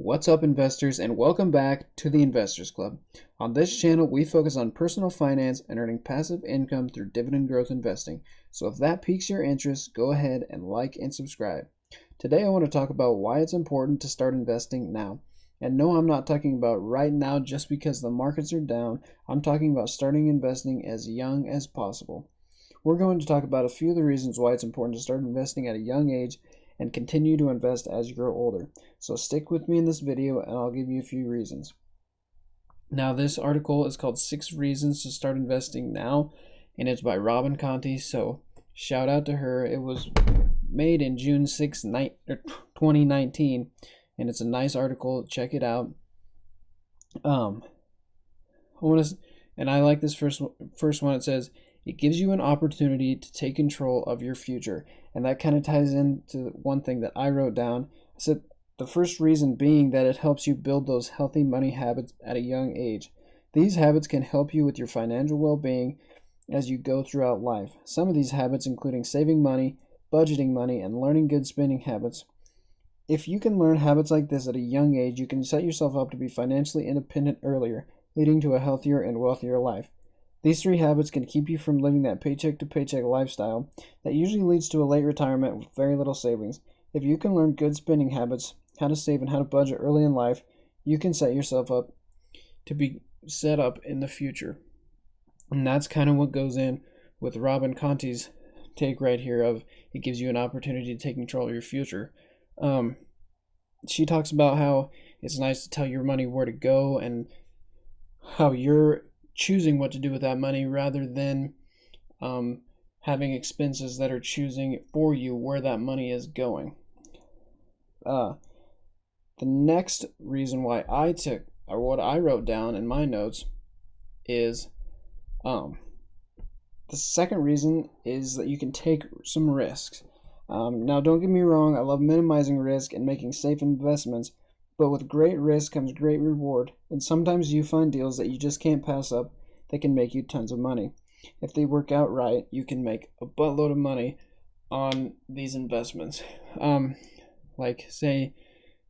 What's up, investors, and welcome back to the Investors Club. On this channel, we focus on personal finance and earning passive income through dividend growth investing. So if that piques your interest, go ahead and like and subscribe. Today, I want to talk about why it's important to start investing now. And no, I'm not talking about right now just because the markets are down. I'm talking about starting investing as young as possible. We're going to talk about a few of the reasons why it's important to start investing at a young age and continue to invest as you grow older. So stick with me in this video and I'll give you a few reasons. Now, this article is called 6 Reasons to Start Investing Now, and it's by Robin Conti, so shout out to her. It was made in June 6, 2019, and it's a nice article. Check it out. I like this first one. It says, it gives you an opportunity to take control of your future. And that kind of ties into one thing that I wrote down. I said the first reason being that it helps you build those healthy money habits at a young age. These habits can help you with your financial well-being as you go throughout life. Some of these habits including saving money, budgeting money, and learning good spending habits. If you can learn habits like this at a young age, you can set yourself up to be financially independent earlier, leading to a healthier and wealthier life. These 3 habits can keep you from living that paycheck-to-paycheck lifestyle that usually leads to a late retirement with very little savings. If you can learn good spending habits, how to save and how to budget early in life, you can set yourself up to be set up in the future. And that's kind of what goes in with Robin Conti's take right here of it gives you an opportunity to take control of your future. She talks about how it's nice to tell your money where to go and how you're choosing what to do with that money rather than having expenses that are choosing for you where that money is going. The next reason why I took, or what I wrote down in my notes, is the second reason is that you can take some risks. Now, don't get me wrong, I love minimizing risk and making safe investments, but with great risk comes great reward, and sometimes you find deals that you just can't pass up that can make you tons of money. If they work out right, you can make a buttload of money on these investments. Like, say,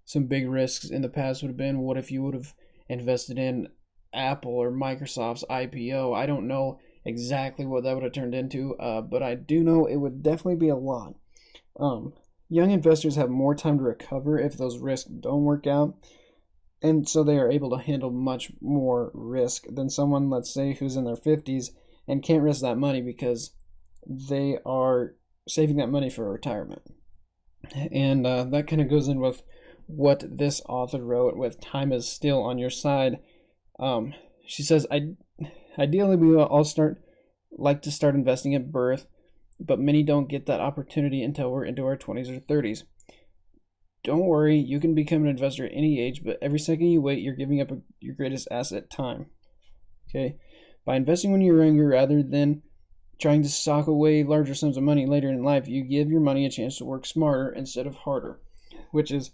some big risks in the past would have been, what if you would have invested in Apple or Microsoft's IPO? I don't know exactly what that would have turned into, but I do know it would definitely be a lot. Young investors have more time to recover if those risks don't work out, and so they are able to handle much more risk than someone, let's say, who's in their 50s and can't risk that money because they are saving that money for retirement. And that kind of goes in with what this author wrote with time is still on your side. She says, ideally we all like to start investing at birth, but many don't get that opportunity until we're into our 20s or 30s. Don't worry, you can become an investor at any age, but every second you wait, you're giving up your greatest asset, time. Okay? By investing when you're younger rather than trying to sock away larger sums of money later in life, you give your money a chance to work smarter instead of harder, which is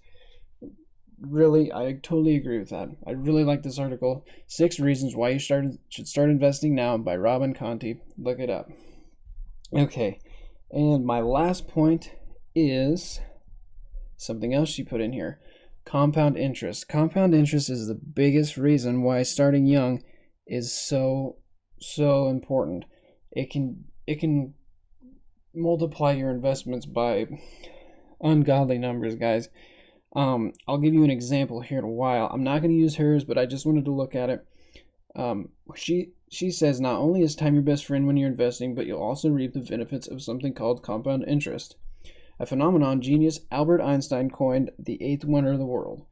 really, I totally agree with that. I really like this article, 6 Reasons Why You Should Start Investing Now by Robin Conti. Look it up. Okay, and my last point is something else she put in here. Compound interest. Compound interest is the biggest reason why starting young is so important. It can multiply your investments by ungodly numbers, guys. I'll give you an example here in a while. I'm not going to use hers, but I just wanted to look at it. She says not only is time your best friend when you're investing, but you'll also reap the benefits of something called compound interest, a phenomenon genius Albert Einstein coined the 8th wonder of the world.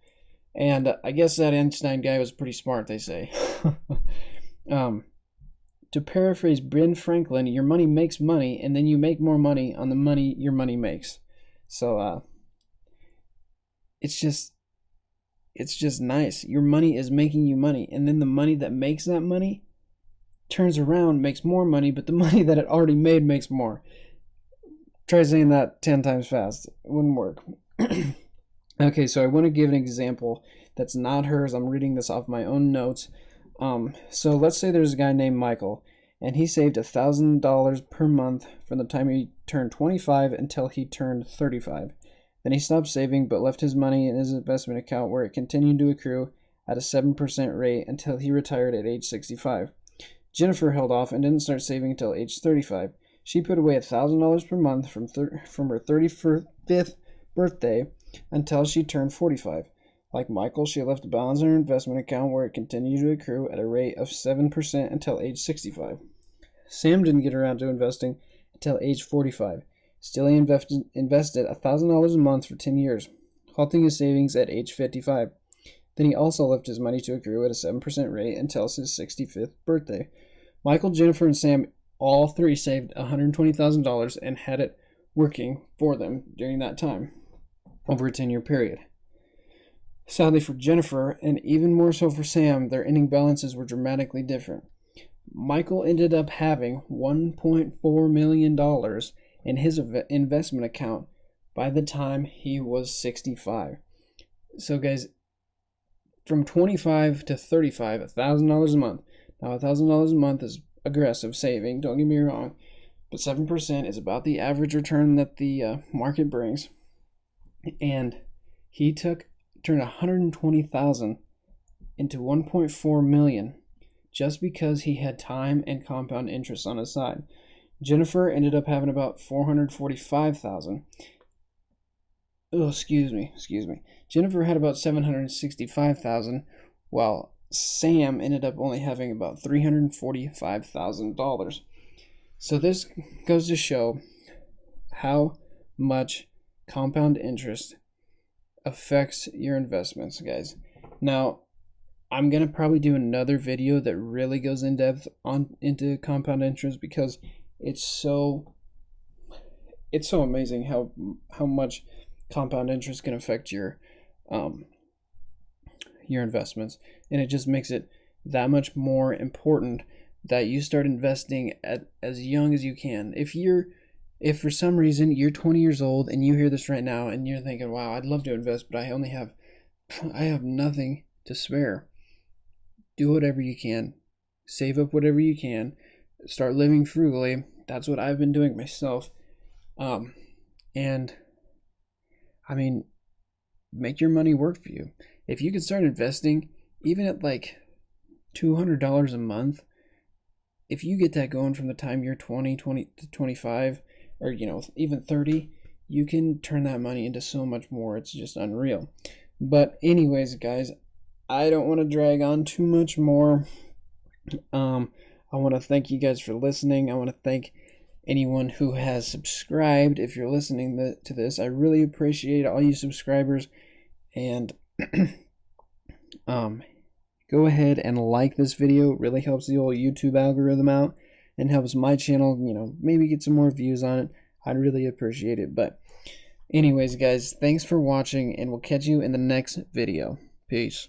And I guess that Einstein guy was pretty smart, they say. To paraphrase Ben Franklin, your money makes money, and then you make more money on the money your money makes. So it's just nice. Your money is making you money, and then the money that makes that money turns around, makes more money, but the money that it already made makes more. Try saying that 10 times fast. It wouldn't work. Okay, so I want to give an example that's not hers. I'm reading this off my own notes. So let's say there's a guy named Michael, and he saved $1,000 per month from the time he turned 25 until he turned 35. Then he stopped saving but left his money in his investment account where it continued to accrue at a 7% rate until he retired at age 65. Jennifer held off and didn't start saving until age 35. She put away $1,000 per month from her 35th birthday until she turned 45. Like Michael, she left a balance in her investment account where it continued to accrue at a rate of 7% until age 65. Sam didn't get around to investing until age 45. Still, he invested $1,000 a month for 10 years, halting his savings at age 55. Then he also left his money to accrue at a 7% rate until his 65th birthday. Michael, Jennifer, and Sam all three saved $120,000 and had it working for them during that time, over a 10-year period. Sadly for Jennifer, and even more so for Sam, their ending balances were dramatically different. Michael ended up having $1.4 million in his investment account by the time he was 65. So guys, from 25 to 35, $1,000 a month. Now $1,000 a month is aggressive saving, don't get me wrong, but 7% is about the average return that the market brings. And he turned $120,000 into $1.4 million just because he had time and compound interest on his side. Jennifer ended up having about $445,000. Oh, excuse me. Jennifer had about $765,000, while Sam ended up only having about $345,000. So this goes to show how much compound interest affects your investments, guys. Now, I'm gonna probably do another video that really goes in depth into compound interest because it's so amazing how much compound interest can affect your investments, and it just makes it that much more important that you start investing at as young as you can. If for some reason you're 20 years old and you hear this right now and you're thinking, wow, I'd love to invest, but I have nothing to spare. Do whatever you can. Save up whatever you can. Start living frugally. That's what I've been doing myself. And I mean, make your money work for you. If you could start investing even at like $200 a month, if you get that going from the time you're 20 to 25, or even 30, you can turn that money into so much more. It's just unreal. But anyways, guys, I don't want to drag on too much more. I want to thank you guys for listening. I want to thank anyone who has subscribed. If you're listening to this, I really appreciate all you subscribers. And go ahead and like this video. It really helps the old YouTube algorithm out and helps my channel, maybe get some more views on it. I'd really appreciate it. But anyways, guys, thanks for watching, and we'll catch you in the next video. Peace.